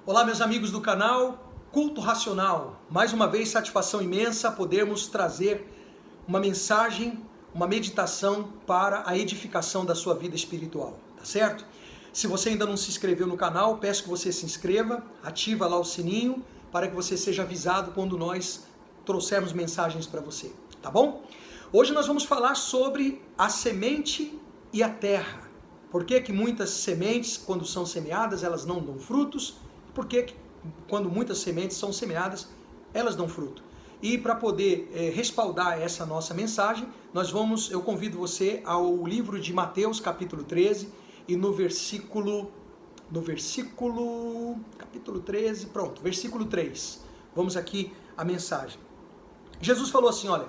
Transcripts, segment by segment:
Olá, meus amigos do canal Culto Racional. Mais uma vez, satisfação imensa podermos trazer uma mensagem, uma meditação para a edificação da sua vida espiritual, tá certo? Se você ainda não se inscreveu no canal, peço que você se inscreva, ativa lá o sininho para que você seja avisado quando nós trouxermos mensagens para você, tá bom? Hoje nós vamos falar sobre a semente e a terra. Por que que muitas sementes, quando são semeadas, elas não dão frutos? Por que quando muitas sementes são semeadas, elas dão fruto? E para poder respaldar essa nossa mensagem, eu convido você ao livro de Mateus, capítulo 13, e capítulo 13, pronto, versículo 3. Vamos aqui a mensagem. Jesus falou assim, olha,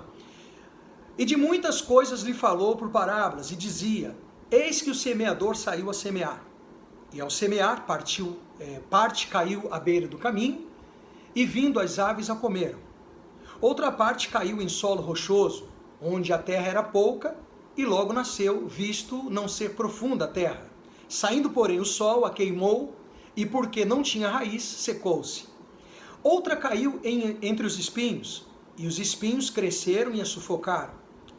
e de muitas coisas lhe falou por parábolas, e dizia, eis que o semeador saiu a semear. E ao semear, parte caiu à beira do caminho, e vindo as aves a comeram. Outra parte caiu em solo rochoso, onde a terra era pouca, e logo nasceu, visto não ser profunda a terra. Saindo, porém, o sol a queimou, e porque não tinha raiz, secou-se. Outra caiu entre os espinhos, e os espinhos cresceram e a sufocaram.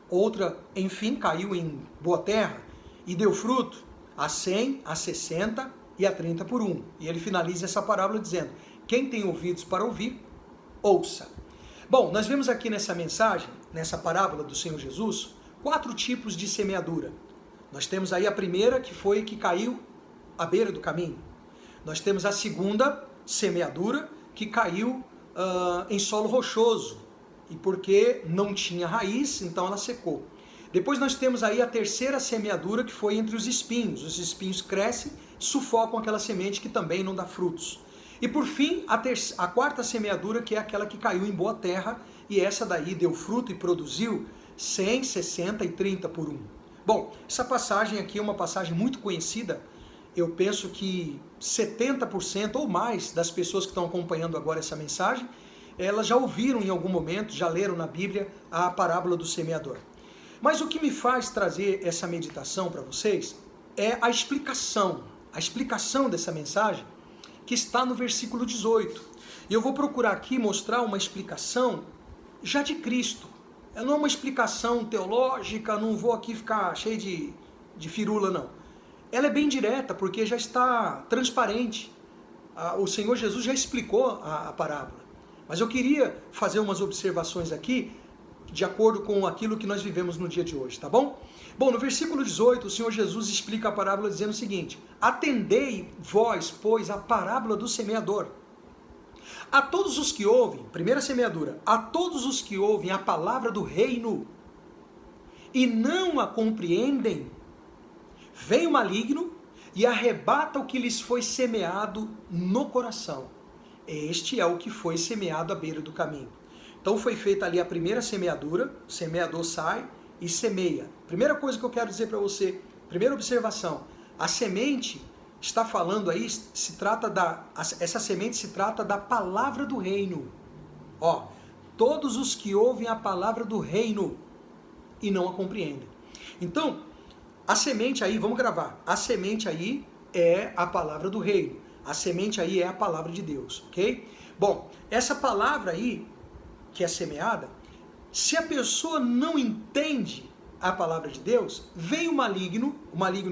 Outra, enfim, caiu em boa terra, e deu fruto, a 100, a 60 e a 30 por 1. E ele finaliza essa parábola dizendo, quem tem ouvidos para ouvir, ouça. Bom, nós vemos aqui nessa mensagem, nessa parábola do Senhor Jesus, 4 tipos de semeadura. Nós temos aí a primeira, que foi que caiu à beira do caminho. Nós temos a segunda semeadura, que caiu em solo rochoso, e porque não tinha raiz, então ela secou. Depois nós temos aí a terceira semeadura, que foi entre os espinhos. Os espinhos crescem, sufocam aquela semente que também não dá frutos. E por fim, a quarta semeadura, que é aquela que caiu em boa terra, e essa daí deu fruto e produziu 100, 60 e 30 por 1. Bom, essa passagem aqui é uma passagem muito conhecida. Eu penso que 70% ou mais das pessoas que estão acompanhando agora essa mensagem, elas já ouviram em algum momento, já leram na Bíblia a parábola do semeador. Mas o que me faz trazer essa meditação para vocês é a explicação dessa mensagem que está no versículo 18. E eu vou procurar aqui mostrar uma explicação já de Cristo. Não é uma explicação teológica, não vou aqui ficar cheio de firula, não. Ela é bem direta, porque já está transparente. O Senhor Jesus já explicou a parábola. Mas eu queria fazer umas observações aqui, de acordo com aquilo que nós vivemos no dia de hoje, tá bom? Bom, no versículo 18, o Senhor Jesus explica a parábola dizendo o seguinte, atendei vós, pois, a parábola do semeador. A todos os que ouvem, primeira semeadura, a todos os que ouvem a palavra do reino e não a compreendem, vem o maligno e arrebata o que lhes foi semeado no coração. Este é o que foi semeado à beira do caminho. Então foi feita ali a primeira semeadura, o semeador sai e semeia. Primeira coisa que eu quero dizer para você, primeira observação, a semente está falando aí, essa semente se trata da palavra do reino. Ó, todos os que ouvem a palavra do reino e não a compreendem. Então, a semente aí, vamos gravar, a semente aí é a palavra do reino, a semente aí é a palavra de Deus, ok? Bom, essa palavra aí, que é semeada, se a pessoa não entende a palavra de Deus, vem o maligno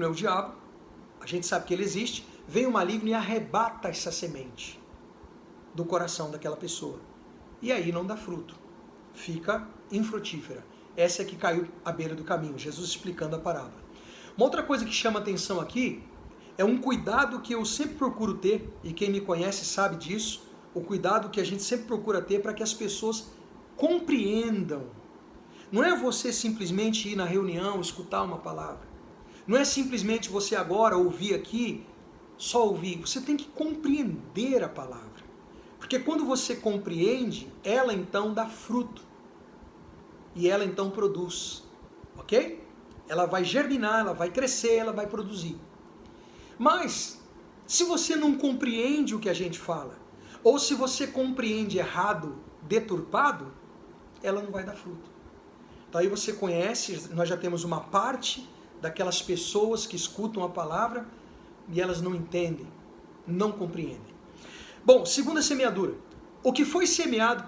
é o diabo, a gente sabe que ele existe, vem o maligno e arrebata essa semente do coração daquela pessoa. E aí não dá fruto, fica infrutífera. Essa é que caiu à beira do caminho, Jesus explicando a parábola. Uma outra coisa que chama atenção aqui, é um cuidado que eu sempre procuro ter, e quem me conhece sabe disso, o cuidado que a gente sempre procura ter para que as pessoas compreendam. Não é você simplesmente ir na reunião, escutar uma palavra. Não é simplesmente você agora ouvir aqui, só ouvir. Você tem que compreender a palavra. Porque quando você compreende, ela então dá fruto. E ela então produz. Ok? Ela vai germinar, ela vai crescer, ela vai produzir. Mas, se você não compreende o que a gente fala, ou se você compreende errado, deturpado, ela não vai dar fruto. Então aí você conhece, nós já temos uma parte daquelas pessoas que escutam a palavra e elas não entendem, não compreendem. Bom, segunda semeadura. O que foi semeado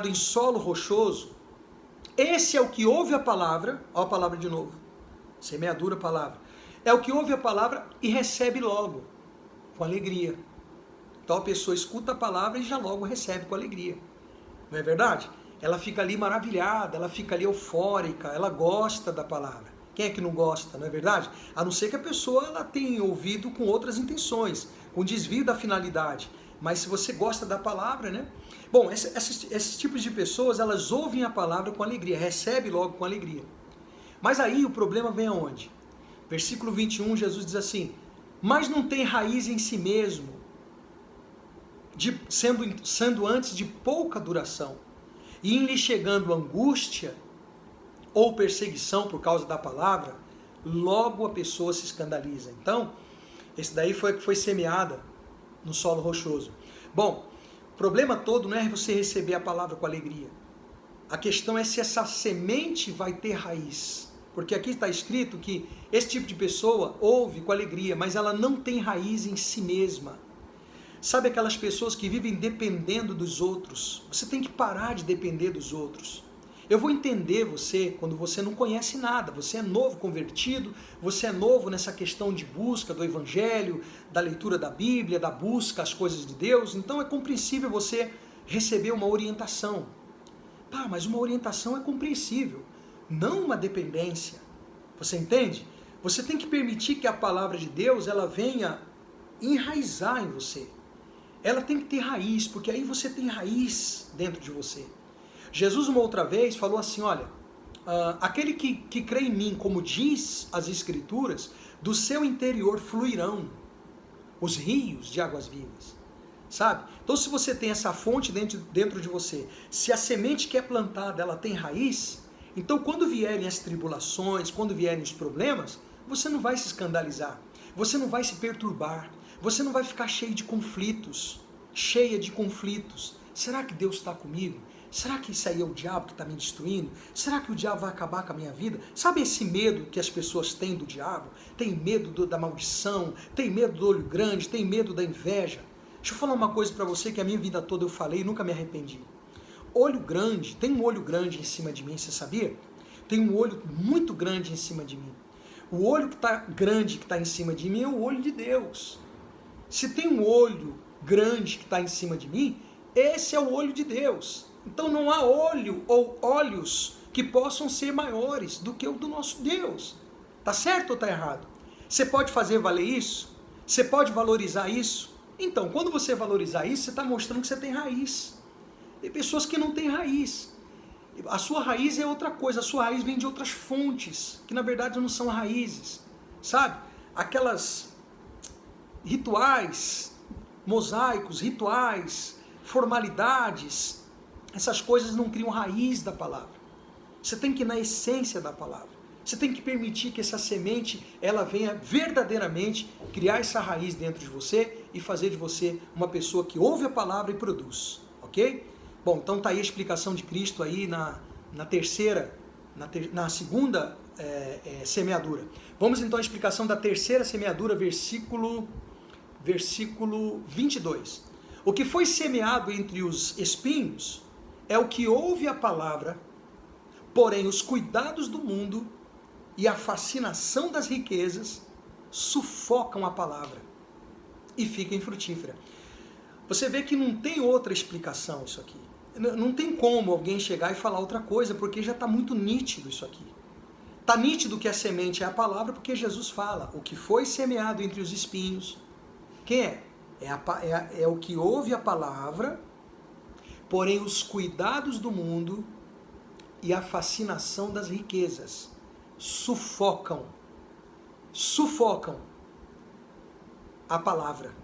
em solo rochoso, esse é o que ouve a palavra, ó a palavra de novo, semeadura, palavra, é o que ouve a palavra e recebe logo, com alegria. Então a pessoa escuta a palavra e já logo recebe com alegria, não é verdade? Ela fica ali maravilhada, ela fica ali eufórica, ela gosta da palavra. Quem é que não gosta, não é verdade? A não ser que a pessoa ela tenha ouvido com outras intenções, com desvio da finalidade. Mas se você gosta da palavra, né? Bom, esses tipos de pessoas, elas ouvem a palavra com alegria, recebem logo com alegria. Mas aí o problema vem aonde? Versículo 21, Jesus diz assim, mas não tem raiz em si mesmo, sendo antes de pouca duração, e em lhe chegando angústia ou perseguição por causa da palavra, logo a pessoa se escandaliza. Então, esse daí foi a que foi semeada no solo rochoso. Bom, o problema todo não é você receber a palavra com alegria. A questão é se essa semente vai ter raiz. Porque aqui está escrito que esse tipo de pessoa ouve com alegria, mas ela não tem raiz em si mesma. Sabe aquelas pessoas que vivem dependendo dos outros? Você tem que parar de depender dos outros. Eu vou entender você quando você não conhece nada, você é novo convertido, você é novo nessa questão de busca do Evangelho, da leitura da Bíblia, da busca às coisas de Deus, então é compreensível você receber uma orientação. Pá, mas uma orientação é compreensível, não uma dependência. Você entende? Você tem que permitir que a palavra de Deus ela venha enraizar em você. Ela tem que ter raiz, porque aí você tem raiz dentro de você. Jesus uma outra vez falou assim, olha, aquele que crê em mim, como diz as Escrituras, do seu interior fluirão os rios de águas vivas, sabe? Então se você tem essa fonte dentro de você, se a semente que é plantada, ela tem raiz, então quando vierem as tribulações, quando vierem os problemas, você não vai se escandalizar, você não vai se perturbar, você não vai ficar cheia de conflitos. Será que Deus está comigo? Será que isso aí é o diabo que está me destruindo? Será que o diabo vai acabar com a minha vida? Sabe esse medo que as pessoas têm do diabo? Tem medo da maldição, tem medo do olho grande, tem medo da inveja. Deixa eu falar uma coisa para você que a minha vida toda eu falei e nunca me arrependi. Olho grande, tem um olho grande em cima de mim, você sabia? Tem um olho muito grande em cima de mim. O olho que está grande, que está em cima de mim, é o olho de Deus. Se tem um olho grande que está em cima de mim, esse é o olho de Deus. Então não há olho ou olhos que possam ser maiores do que o do nosso Deus. Tá certo ou tá errado? Você pode fazer valer isso? Você pode valorizar isso? Então, quando você valorizar isso, você está mostrando que você tem raiz. Tem pessoas que não têm raiz. A sua raiz é outra coisa, a sua raiz vem de outras fontes, que na verdade não são raízes. Sabe? Aquelas rituais, mosaicos, rituais, formalidades, essas coisas não criam raiz da palavra. Você tem que ir na essência da palavra. Você tem que permitir que essa semente, ela venha verdadeiramente criar essa raiz dentro de você e fazer de você uma pessoa que ouve a palavra e produz, ok? Bom, então tá aí a explicação de Cristo aí na segunda semeadura. Vamos então à explicação da terceira semeadura, versículo 22. O que foi semeado entre os espinhos é o que ouve a palavra, porém os cuidados do mundo e a fascinação das riquezas sufocam a palavra e fica infrutífera. Você vê que não tem outra explicação isso aqui. Não tem como alguém chegar e falar outra coisa, porque já está muito nítido isso aqui. Está nítido que a semente é a palavra, porque Jesus fala, o que foi semeado entre os espinhos, quem é? É o que ouve a palavra, porém os cuidados do mundo e a fascinação das riquezas sufocam a palavra,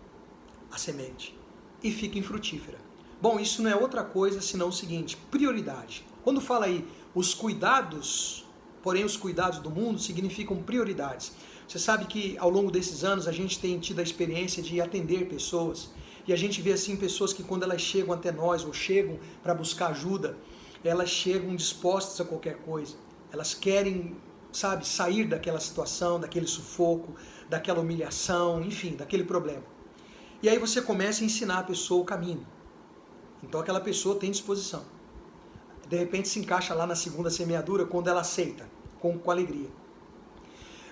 a semente, e fica infrutífera. Bom, isso não é outra coisa senão o seguinte, prioridade. Quando fala aí os cuidados, porém os cuidados do mundo significam prioridades. Você sabe que ao longo desses anos a gente tem tido a experiência de atender pessoas, e a gente vê assim pessoas que quando elas chegam até nós ou chegam para buscar ajuda, elas chegam dispostas a qualquer coisa. Elas querem, sabe, sair daquela situação, daquele sufoco, daquela humilhação, enfim, daquele problema. E aí você começa a ensinar a pessoa o caminho. Então aquela pessoa tem disposição. De repente se encaixa lá na segunda semeadura quando ela aceita, com alegria.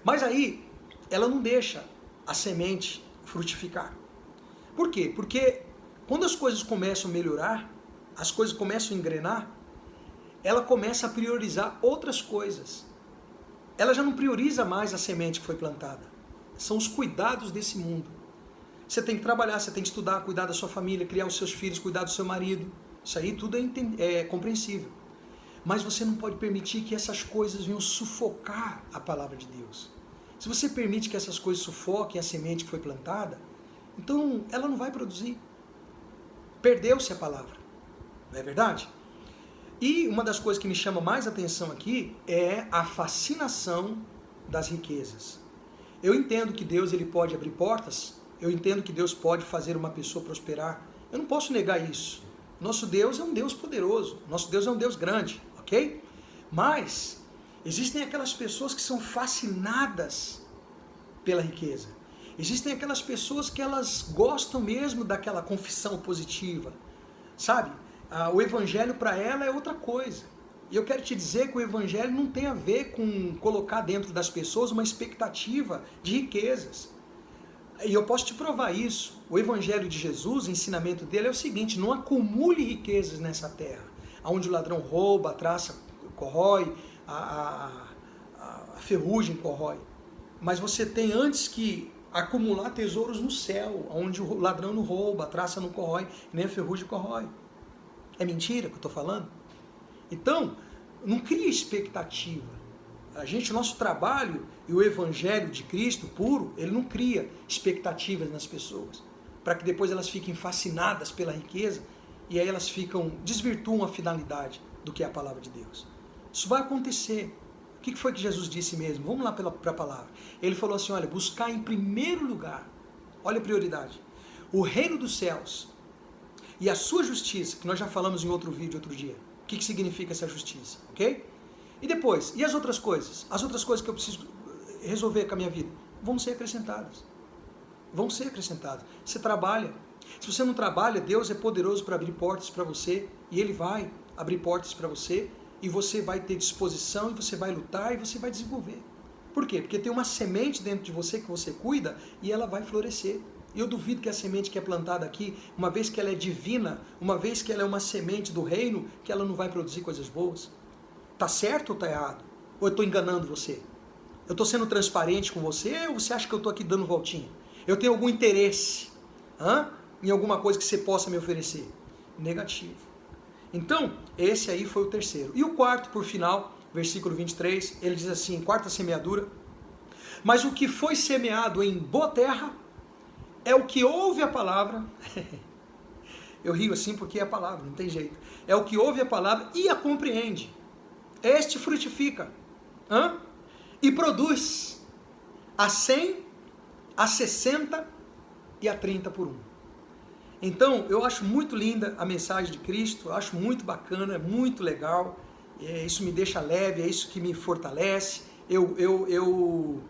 Mas aí ela não deixa a semente frutificar. Por quê? Porque quando as coisas começam a melhorar, as coisas começam a engrenar, ela começa a priorizar outras coisas. Ela já não prioriza mais a semente que foi plantada. São os cuidados desse mundo. Você tem que trabalhar, você tem que estudar, cuidar da sua família, criar os seus filhos, cuidar do seu marido. Isso aí tudo é compreensível. Mas você não pode permitir que essas coisas venham sufocar a palavra de Deus. Se você permite que essas coisas sufoquem a semente que foi plantada, então ela não vai produzir. Perdeu-se a palavra. Não é verdade? E uma das coisas que me chama mais atenção aqui é a fascinação das riquezas. Eu entendo que Deus ele pode abrir portas, eu entendo que Deus pode fazer uma pessoa prosperar. Eu não posso negar isso. Nosso Deus é um Deus poderoso, nosso Deus é um Deus grande, ok? Mas existem aquelas pessoas que são fascinadas pela riqueza. Existem aquelas pessoas que elas gostam mesmo daquela confissão positiva, sabe? O evangelho para ela é outra coisa. E eu quero te dizer que o evangelho não tem a ver com colocar dentro das pessoas uma expectativa de riquezas. E eu posso te provar isso. O evangelho de Jesus, o ensinamento dele é o seguinte: não acumule riquezas nessa terra, onde o ladrão rouba, a traça corrói, a ferrugem corrói. Mas você tem antes que acumular tesouros no céu, onde o ladrão não rouba, a traça não corrói, nem a ferrugem corrói. É mentira que eu estou falando? Então, não cria expectativa. O nosso trabalho e o evangelho de Cristo puro, ele não cria expectativas nas pessoas, para que depois elas fiquem fascinadas pela riqueza e aí elas desvirtuam a finalidade do que é a palavra de Deus. Isso vai acontecer. O que foi que Jesus disse mesmo? Vamos lá para a palavra. Ele falou assim, olha, buscar em primeiro lugar, olha a prioridade, o reino dos céus e a sua justiça, que nós já falamos em outro vídeo outro dia. O que significa essa justiça, ok? E depois, e as outras coisas? As outras coisas que eu preciso resolver com a minha vida vão ser acrescentadas. Vão ser acrescentadas. Você trabalha. Se você não trabalha, Deus é poderoso para abrir portas para você, e Ele vai abrir portas para você, e você vai ter disposição, e você vai lutar, e você vai desenvolver. Por quê? Porque tem uma semente dentro de você que você cuida, e ela vai florescer. E eu duvido que a semente que é plantada aqui, uma vez que ela é divina, uma vez que ela é uma semente do reino, que ela não vai produzir coisas boas. Tá certo ou tá errado? Ou eu estou enganando você? Eu estou sendo transparente com você, ou você acha que eu estou aqui dando voltinha? Eu tenho algum interesse em alguma coisa que você possa me oferecer? Negativo. Então, esse aí foi o terceiro. E o quarto, por final, versículo 23, ele diz assim, quarta semeadura: mas o que foi semeado em boa terra é o que ouve a palavra. Eu rio assim porque é a palavra, não tem jeito. É o que ouve a palavra e a compreende. Este frutifica e produz a 100, a 60 e a 30 por um. Então, eu acho muito linda a mensagem de Cristo, eu acho muito bacana, é muito legal, isso me deixa leve, é isso que me fortalece, eu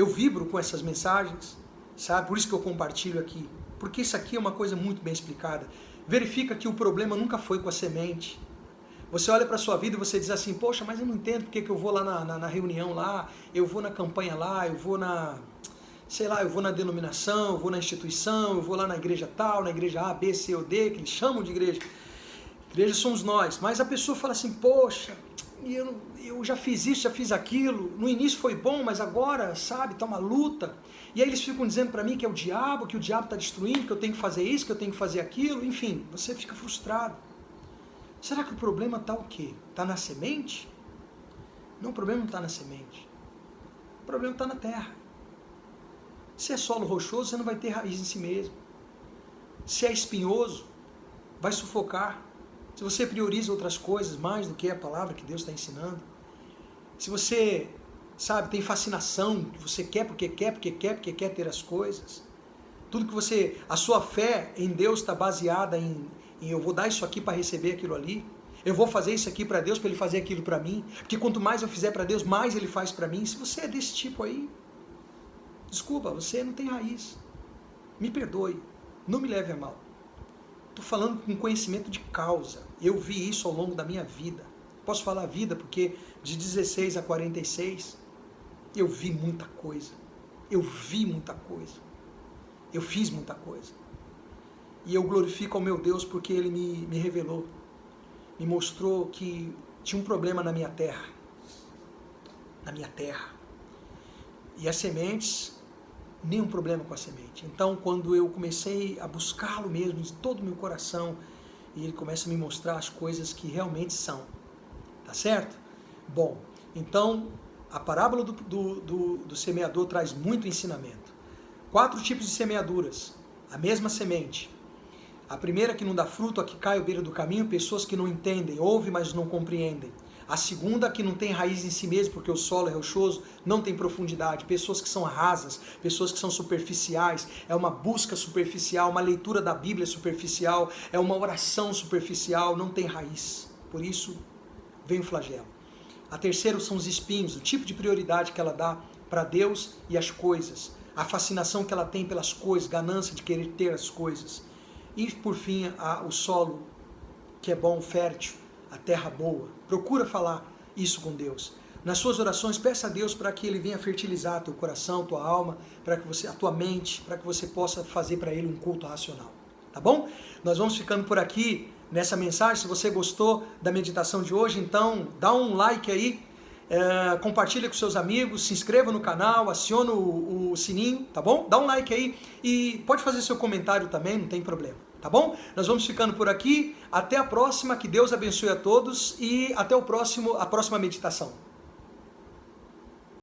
vibro com essas mensagens, sabe? Por isso que eu compartilho aqui, porque isso aqui é uma coisa muito bem explicada. Verifica que o problema nunca foi com a semente. Você olha para a sua vida e você diz assim, poxa, mas eu não entendo porque que eu vou lá na reunião lá, eu vou na campanha lá, eu vou eu vou na denominação, eu vou na instituição, eu vou lá na igreja tal, na igreja A, B, C ou D, que eles chamam de igreja. Igreja somos nós. Mas a pessoa fala assim, poxa, eu já fiz isso, já fiz aquilo, no início foi bom, mas agora, sabe, está uma luta. E aí eles ficam dizendo para mim que é o diabo está destruindo, que eu tenho que fazer isso, que eu tenho que fazer aquilo, enfim, você fica frustrado. Será que o problema está o quê? Está na semente? Não, o problema não está na semente. O problema está na terra. Se é solo rochoso, você não vai ter raiz em si mesmo. Se é espinhoso, vai sufocar. Se você prioriza outras coisas mais do que a palavra que Deus está ensinando. Se você, sabe, tem fascinação, que você quer porque quer ter as coisas. Tudo que você, a sua fé em Deus está baseada em eu vou dar isso aqui para receber aquilo ali, eu vou fazer isso aqui para Deus para Ele fazer aquilo para mim, porque quanto mais eu fizer para Deus, mais Ele faz para mim. Se você é desse tipo aí, desculpa, você não tem raiz. Me perdoe, não me leve a mal. Estou falando com conhecimento de causa. Eu vi isso ao longo da minha vida. Posso falar vida porque de 16 a 46 eu vi muita coisa. Eu vi muita coisa. Eu fiz muita coisa. E eu glorifico ao meu Deus porque Ele me revelou. Me mostrou que tinha um problema na minha terra. Na minha terra. E as sementes, nenhum problema com a semente. Então, quando eu comecei a buscá-lo mesmo de todo o meu coração, e Ele começa a me mostrar as coisas que realmente são. Tá certo? Bom, então, a parábola do semeador traz muito ensinamento. 4 tipos de semeaduras. A mesma semente. A primeira que não dá fruto, a que cai à beira do caminho, pessoas que não entendem, ouvem, mas não compreendem. A segunda que não tem raiz em si mesmo, porque o solo é rochoso, não tem profundidade. Pessoas que são rasas, pessoas que são superficiais, é uma busca superficial, uma leitura da Bíblia superficial, é uma oração superficial, não tem raiz. Por isso, vem o flagelo. A terceira são os espinhos, o tipo de prioridade que ela dá para Deus e as coisas. A fascinação que ela tem pelas coisas, ganância de querer ter as coisas. E, por fim, o solo, que é bom, fértil, a terra boa. Procura falar isso com Deus. Nas suas orações, peça a Deus para que Ele venha fertilizar teu coração, tua alma, para que a tua mente, para que você possa fazer para Ele um culto racional. Tá bom? Nós vamos ficando por aqui nessa mensagem. Se você gostou da meditação de hoje, então dá um like aí, compartilha com seus amigos, se inscreva no canal, aciona o sininho, tá bom? Dá um like aí e pode fazer seu comentário também, não tem problema, tá bom? Nós vamos ficando por aqui, até a próxima, que Deus abençoe a todos e até a próxima meditação.